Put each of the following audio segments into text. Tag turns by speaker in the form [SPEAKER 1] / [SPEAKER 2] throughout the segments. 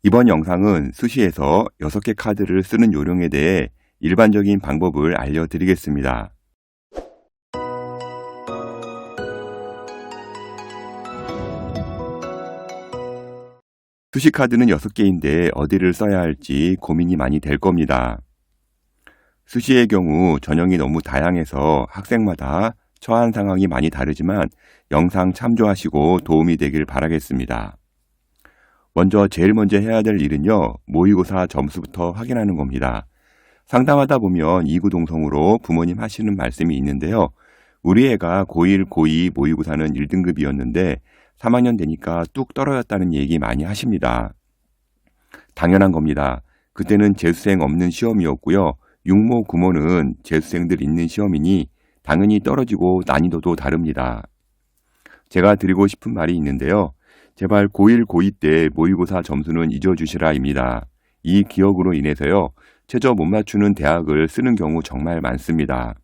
[SPEAKER 1] 이번 영상은 수시에서 6개 카드를 쓰는 요령에 대해 일반적인 방법을 알려드리겠습니다. 수시 카드는 6개인데 어디를 써야 할지 고민이 많이 될 겁니다. 수시의 경우 전형이 너무 다양해서 학생마다 처한 상황이 많이 다르지만 영상 참조하시고 도움이 되길 바라겠습니다. 제일 먼저 해야 될 일은요, 모의고사 점수부터 확인하는 겁니다. 상담하다 보면 이구동성으로 부모님 하시는 말씀이 있는데요. 우리 애가 고1, 고2 모의고사는 1등급이었는데 3학년 되니까 뚝 떨어졌다는 얘기 많이 하십니다. 당연한 겁니다. 그때는 재수생 없는 시험이었고요. 육모, 구모는 재수생들 있는 시험이니 당연히 떨어지고 난이도도 다릅니다. 제가 드리고 싶은 말이 있는데요. 제발 고1, 고2 때 모의고사 점수는 잊어주시라입니다. 이 기억으로 인해서요, 최저 못 맞추는 대학을 쓰는 경우 정말 많습니다.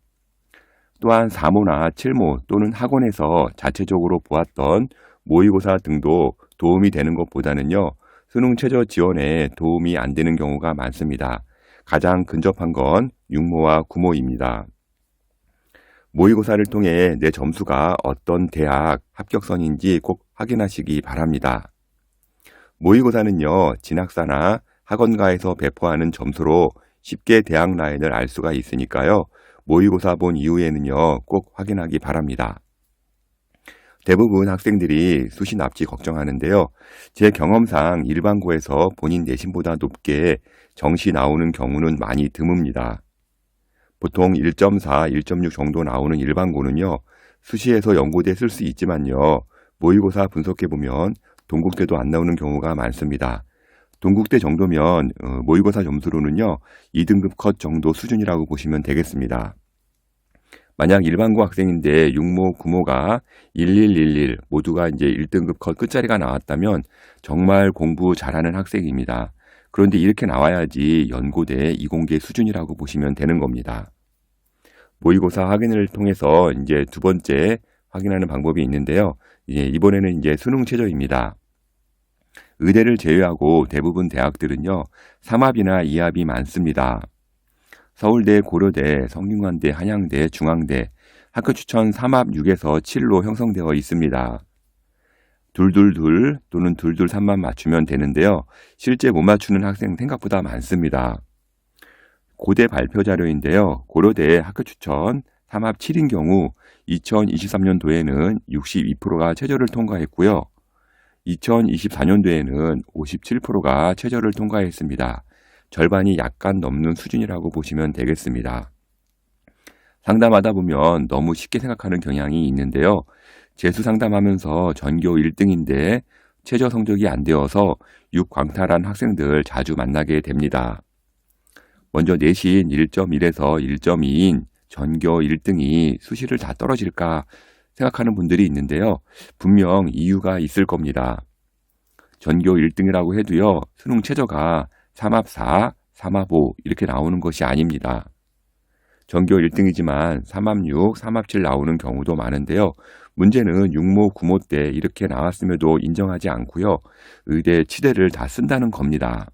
[SPEAKER 1] 또한 4모나 7모 또는 학원에서 자체적으로 보았던 모의고사 등도 도움이 되는 것보다는요, 수능 최저 지원에 도움이 안 되는 경우가 많습니다. 가장 근접한 건 6모와 9모입니다. 모의고사를 통해 내 점수가 어떤 대학 합격선인지 꼭 확인하시기 바랍니다. 모의고사는요, 진학사나 학원가에서 배포하는 점수로 쉽게 대학 라인을 알 수가 있으니까요. 모의고사 본 이후에는요, 꼭 확인하기 바랍니다. 대부분 학생들이 수시 납치 걱정하는데요. 제 경험상 일반고에서 본인 내신보다 높게 정시 나오는 경우는 많이 드뭅니다. 보통 1.4, 1.6 정도 나오는 일반고는요, 수시에서 연고대 쓸 수 있지만요, 모의고사 분석해보면 동국대도 안 나오는 경우가 많습니다. 동국대 정도면 모의고사 점수로는요, 2등급 컷 정도 수준이라고 보시면 되겠습니다. 만약 일반고 학생인데 6모, 9모가 1111 모두가 이제 1등급 컷 끝자리가 나왔다면 정말 공부 잘하는 학생입니다. 그런데 이렇게 나와야지 연고대 이공계 수준이라고 보시면 되는 겁니다. 모의고사 확인을 통해서 이제 두 번째 확인하는 방법이 있는데요. 이번에는 이제 수능 최저입니다. 의대를 제외하고 대부분 대학들은요, 3합이나 2합이 많습니다. 서울대, 고려대, 성균관대, 한양대, 중앙대, 학교 추천 3합 6에서 7로 형성되어 있습니다. 둘둘둘 또는 둘둘3만 맞추면 되는데요. 실제 못 맞추는 학생 생각보다 많습니다. 고대 발표 자료인데요. 고려대 학교 추천 3합 7인 경우 2023년도에는 62%가 최저를 통과했고요. 2024년도에는 57%가 최저를 통과했습니다. 절반이 약간 넘는 수준이라고 보시면 되겠습니다. 상담하다 보면 너무 쉽게 생각하는 경향이 있는데요. 재수 상담하면서 전교 1등인데 최저 성적이 안 되어서 6광탈한 학생들 자주 만나게 됩니다. 먼저 내신 1.1에서 1.2인 전교 1등이 수시를 다 떨어질까 생각하는 분들이 있는데요. 분명 이유가 있을 겁니다. 전교 1등이라고 해도요, 수능 최저가 3합 4, 3합 5 이렇게 나오는 것이 아닙니다. 전교 1등이지만 3합 6, 3합 7 나오는 경우도 많은데요. 문제는 6모, 9모 때 이렇게 나왔음에도 인정하지 않고요. 의대, 치대를 다 쓴다는 겁니다.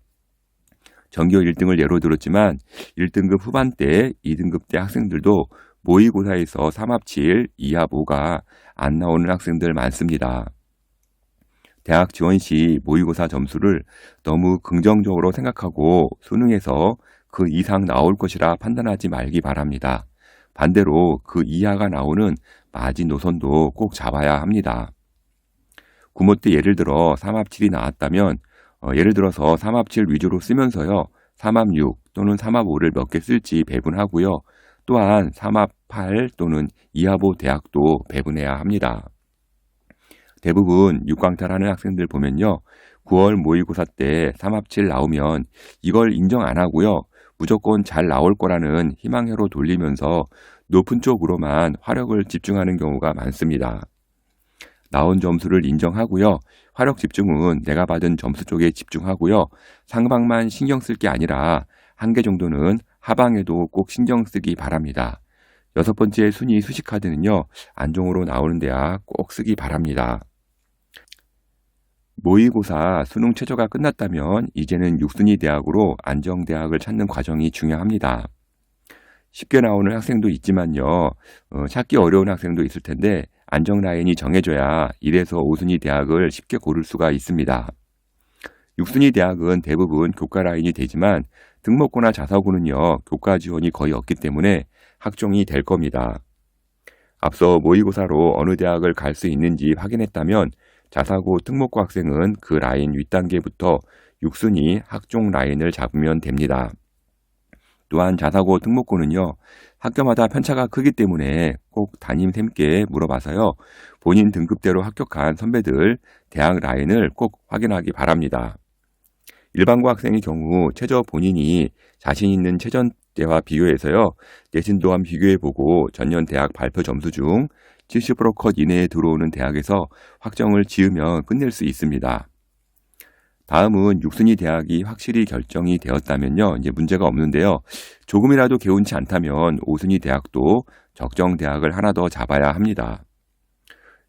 [SPEAKER 1] 전교 1등을 예로 들었지만 1등급 후반대, 2등급 대 학생들도 모의고사에서 3합 7, 2합 5가 안 나오는 학생들 많습니다. 대학 지원 시 모의고사 점수를 너무 긍정적으로 생각하고 수능에서 그 이상 나올 것이라 판단하지 말기 바랍니다. 반대로 그 이하가 나오는 마지노선도 꼭 잡아야 합니다. 구모 때 예를 들어 3합 7이 나왔다면 예를 들어서 3합 7 위주로 쓰면서요. 3합 6 또는 3합 5를 몇 개 쓸지 배분하고요. 또한 3합 8 또는 2합 5 대학도 배분해야 합니다. 대부분 6광탈하는 학생들 보면요. 9월 모의고사 때 3합 7 나오면 이걸 인정 안 하고요. 무조건 잘 나올 거라는 희망회로 돌리면서 높은 쪽으로만 화력을 집중하는 경우가 많습니다. 나온 점수를 인정하고요. 화력 집중은 내가 받은 점수 쪽에 집중하고요. 상방만 신경 쓸 게 아니라 한 개 정도는 하방에도 꼭 신경 쓰기 바랍니다. 6번째 순위 수시카드는요. 안종으로 나오는 대학 꼭 쓰기 바랍니다. 모의고사 수능 최저가 끝났다면 이제는 6순위 대학으로 안정대학을 찾는 과정이 중요합니다. 쉽게 나오는 학생도 있지만요. 찾기 어려운 학생도 있을 텐데 안정 라인이 정해져야 1에서 5순위 대학을 쉽게 고를 수가 있습니다. 6순위 대학은 대부분 교과 라인이 되지만 등록고나 자사고는요. 교과 지원이 거의 없기 때문에 학종이 될 겁니다. 앞서 모의고사로 어느 대학을 갈 수 있는지 확인했다면 자사고 특목고 학생은 그 라인 윗단계부터 6순위 학종 라인을 잡으면 됩니다. 또한 자사고 특목고는요. 학교마다 편차가 크기 때문에 꼭 담임쌤께 물어봐서요. 본인 등급대로 합격한 선배들 대학 라인을 꼭 확인하기 바랍니다. 일반고 학생의 경우 최저 본인이 자신 있는 최전대와 비교해서요. 내신도 한번 비교해보고 전년 대학 발표 점수 중 70% 컷 이내에 들어오는 대학에서 확정을 지으면 끝낼 수 있습니다. 다음은 6순위 대학이 확실히 결정이 되었다면요. 이제 문제가 없는데요. 조금이라도 개운치 않다면 5순위 대학도 적정 대학을 하나 더 잡아야 합니다.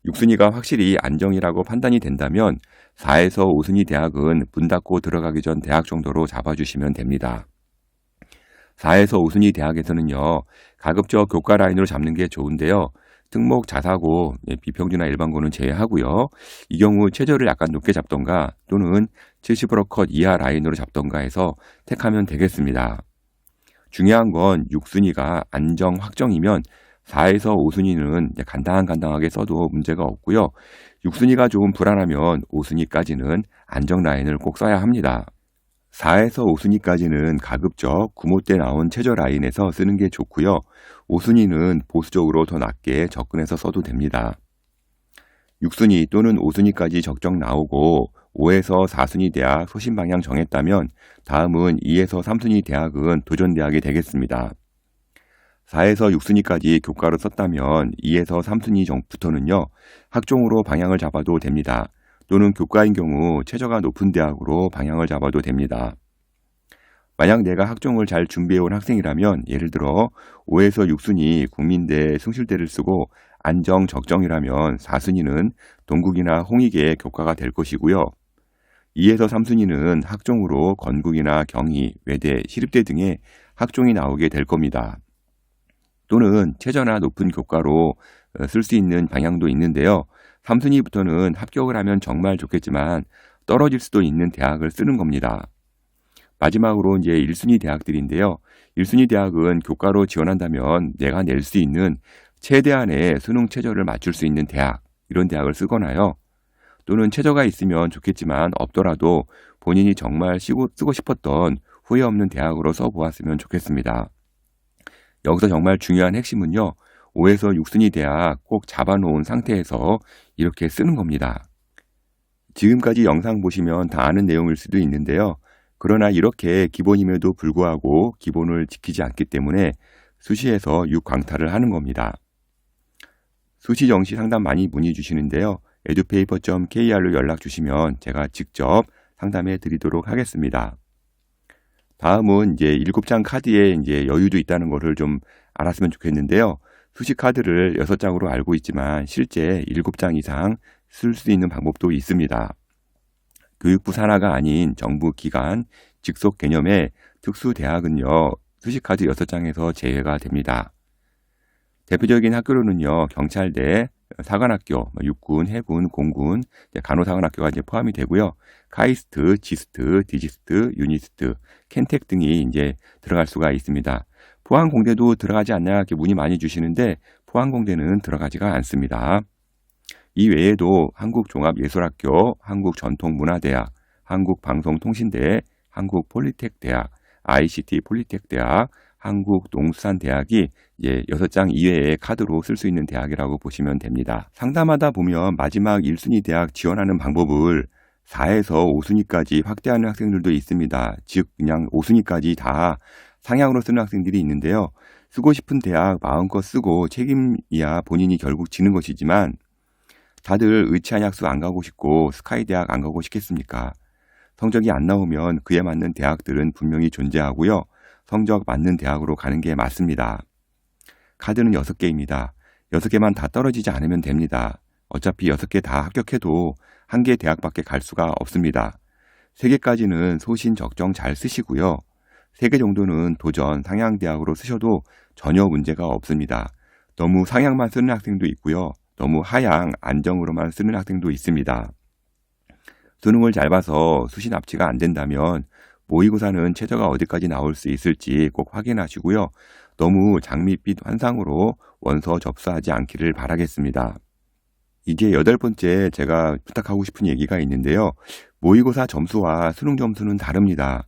[SPEAKER 1] 6순위가 확실히 안정이라고 판단이 된다면 4에서 5순위 대학은 문 닫고 들어가기 전 대학 정도로 잡아주시면 됩니다. 4에서 5순위 대학에서는요. 가급적 교과 라인으로 잡는 게 좋은데요. 특목, 자사고, 비평준화 일반고는 제외하고요. 이 경우 최저를 약간 높게 잡던가 또는 70% 컷 이하 라인으로 잡던가 해서 택하면 되겠습니다. 중요한 건 6순위가 안정 확정이면 4에서 5순위는 간당하게 써도 문제가 없고요. 6순위가 조금 불안하면 5순위까지는 안정 라인을 꼭 써야 합니다. 4에서 5순위까지는 가급적 구모 때 나온 최저 라인에서 쓰는 게 좋고요. 5순위는 보수적으로 더 낮게 접근해서 써도 됩니다. 6순위 또는 5순위까지 적정 나오고 5에서 4순위 대학 소신 방향 정했다면 다음은 2에서 3순위 대학은 도전대학이 되겠습니다. 4에서 6순위까지 교과로 썼다면 2에서 3순위 정부터는요. 학종으로 방향을 잡아도 됩니다. 또는 교과인 경우 최저가 높은 대학으로 방향을 잡아도 됩니다. 만약 내가 학종을 잘 준비해온 학생이라면 예를 들어 5에서 6순위 국민대 숭실대를 쓰고 안정 적정이라면 4순위는 동국이나 홍익의 교과가 될 것이고요. 2에서 3순위는 학종으로 건국이나 경희, 외대, 시립대 등의 학종이 나오게 될 겁니다. 또는 최저나 높은 교과로 쓸 수 있는 방향도 있는데요. 3순위부터는 합격을 하면 정말 좋겠지만 떨어질 수도 있는 대학을 쓰는 겁니다. 마지막으로 이제 1순위 대학들인데요. 1순위 대학은 교과로 지원한다면 내가 낼 수 있는 최대한의 수능 최저를 맞출 수 있는 대학, 이런 대학을 쓰거나요. 또는 최저가 있으면 좋겠지만 없더라도 본인이 정말 쓰고 싶었던 후회 없는 대학으로 써보았으면 좋겠습니다. 여기서 정말 중요한 핵심은요. 5에서 6순위 대학 꼭 잡아놓은 상태에서 이렇게 쓰는 겁니다. 지금까지 영상 보시면 다 아는 내용일 수도 있는데요. 그러나 이렇게 기본임에도 불구하고 기본을 지키지 않기 때문에 수시에서 6광탈을 하는 겁니다. 수시 정시 상담 많이 문의 주시는데요. edupaper.kr로 연락 주시면 제가 직접 상담해 드리도록 하겠습니다. 다음은 이제 7장 카드에 이제 여유도 있다는 것을 좀 알았으면 좋겠는데요. 수시 카드를 6장으로 알고 있지만 실제 7장 이상 쓸 수 있는 방법도 있습니다. 교육부 산하가 아닌 정부 기관, 직속 개념의 특수대학은요. 수시카드 6장에서 제외가 됩니다. 대표적인 학교로는요. 경찰대, 사관학교, 육군, 해군, 공군, 간호사관학교가 이제 포함이 되고요. 카이스트, 지스트, 디지스트, 유니스트, 켄텍 등이 이제 들어갈 수가 있습니다. 포항공대도 들어가지 않냐 이렇게 문의 많이 주시는데 포항공대는 들어가지가 않습니다. 이 외에도 한국종합예술학교, 한국전통문화대학, 한국방송통신대, 한국폴리텍대학, ICT 폴리텍대학, 한국농수산대학이 이제 6장 이외의 카드로 쓸 수 있는 대학이라고 보시면 됩니다. 상담하다 보면 마지막 1순위 대학 지원하는 방법을 4에서 5순위까지 확대하는 학생들도 있습니다. 즉 그냥 5순위까지 다 상향으로 쓰는 학생들이 있는데요. 쓰고 싶은 대학 마음껏 쓰고 책임이야 본인이 결국 지는 것이지만 다들 의치한 약수 안 가고 싶고 스카이 대학 안 가고 싶겠습니까? 성적이 안 나오면 그에 맞는 대학들은 분명히 존재하고요. 성적 맞는 대학으로 가는 게 맞습니다. 카드는 6개입니다. 6개만 다 떨어지지 않으면 됩니다. 어차피 6개 다 합격해도 1개 대학밖에 갈 수가 없습니다. 3개까지는 소신 적정 잘 쓰시고요. 3개 정도는 도전 상향대학으로 쓰셔도 전혀 문제가 없습니다. 너무 상향만 쓰는 학생도 있고요. 너무 하향, 안정으로만 쓰는 학생도 있습니다. 수능을 잘 봐서 수시 납치가 안 된다면 모의고사는 최저가 어디까지 나올 수 있을지 꼭 확인하시고요. 너무 장밋빛 환상으로 원서 접수하지 않기를 바라겠습니다. 이제 8번째 제가 부탁하고 싶은 얘기가 있는데요. 모의고사 점수와 수능 점수는 다릅니다.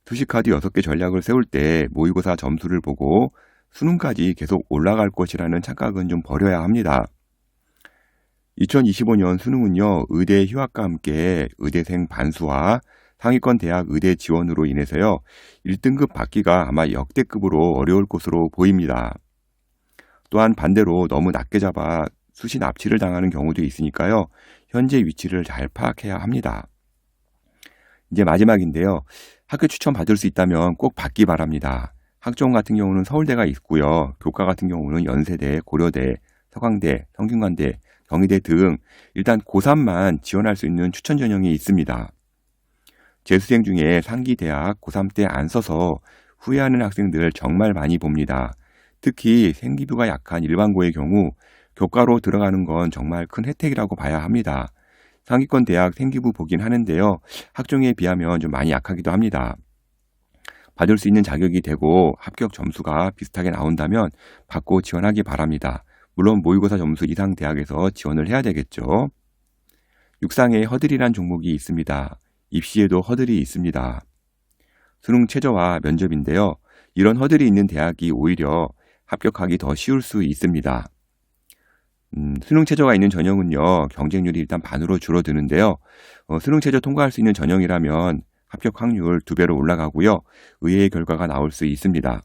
[SPEAKER 1] 수시카드 6개 전략을 세울 때 모의고사 점수를 보고 수능까지 계속 올라갈 것이라는 착각은 좀 버려야 합니다. 2025년 수능은요, 의대 휴학과 함께 의대생 반수와 상위권 대학 의대 지원으로 인해서요, 1등급 받기가 아마 역대급으로 어려울 것으로 보입니다. 또한 반대로 너무 낮게 잡아 수시 납치를 당하는 경우도 있으니까요, 현재 위치를 잘 파악해야 합니다. 이제 마지막인데요. 학교 추천 받을 수 있다면 꼭 받기 바랍니다. 학종 같은 경우는 서울대가 있고요. 교과 같은 경우는 연세대, 고려대, 서강대, 성균관대, 경희대 등 일단 고3만 지원할 수 있는 추천 전형이 있습니다. 재수생 중에 상기 대학 고3 때 안 써서 후회하는 학생들 정말 많이 봅니다. 특히 생기부가 약한 일반고의 경우 교과로 들어가는 건 정말 큰 혜택이라고 봐야 합니다. 상위권 대학 생기부 보긴 하는데요. 학종에 비하면 좀 많이 약하기도 합니다. 받을 수 있는 자격이 되고 합격 점수가 비슷하게 나온다면 받고 지원하기 바랍니다. 물론 모의고사 점수 이상 대학에서 지원을 해야 되겠죠. 육상에 허들이란 종목이 있습니다. 입시에도 허들이 있습니다. 수능 최저와 면접인데요. 이런 허들이 있는 대학이 오히려 합격하기 더 쉬울 수 있습니다. 수능 최저가 있는 전형은요, 경쟁률이 일단 반으로 줄어드는데요. 수능 최저 통과할 수 있는 전형이라면 합격 확률 2배로 올라가고요. 의외의 결과가 나올 수 있습니다.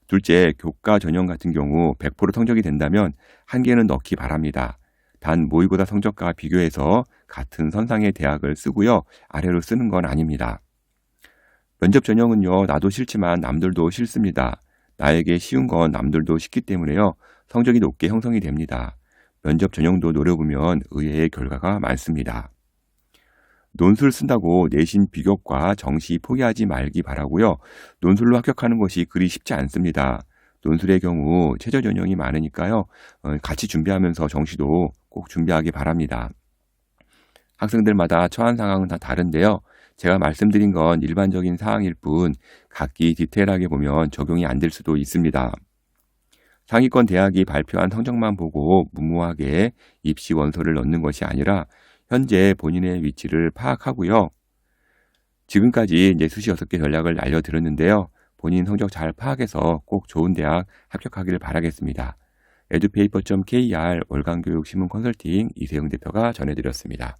[SPEAKER 1] 둘째, 교과 전형 같은 경우 100% 성적이 된다면 1개는 넣기 바랍니다. 단 모의고사 성적과 비교해서 같은 선상의 대학을 쓰고요. 아래로 쓰는 건 아닙니다. 면접 전형은요, 나도 싫지만 남들도 싫습니다. 나에게 쉬운 건 남들도 쉽기 때문에요. 성적이 높게 형성이 됩니다. 면접 전형도 노려보면 의외의 결과가 많습니다. 논술 쓴다고 내신 비교과 정시 포기하지 말기 바라고요. 논술로 합격하는 것이 그리 쉽지 않습니다. 논술의 경우 최저 전형이 많으니까요. 같이 준비하면서 정시도 꼭 준비하기 바랍니다. 학생들마다 처한 상황은 다 다른데요. 제가 말씀드린 건 일반적인 사항일 뿐 각기 디테일하게 보면 적용이 안 될 수도 있습니다. 상위권 대학이 발표한 성적만 보고 무모하게 입시 원서를 넣는 것이 아니라 현재 본인의 위치를 파악하고요. 지금까지 이제 수시 6개 전략을 알려드렸는데요. 본인 성적 잘 파악해서 꼭 좋은 대학 합격하기를 바라겠습니다. edupaper.kr 월간교육 신문 컨설팅 이세영 대표가 전해드렸습니다.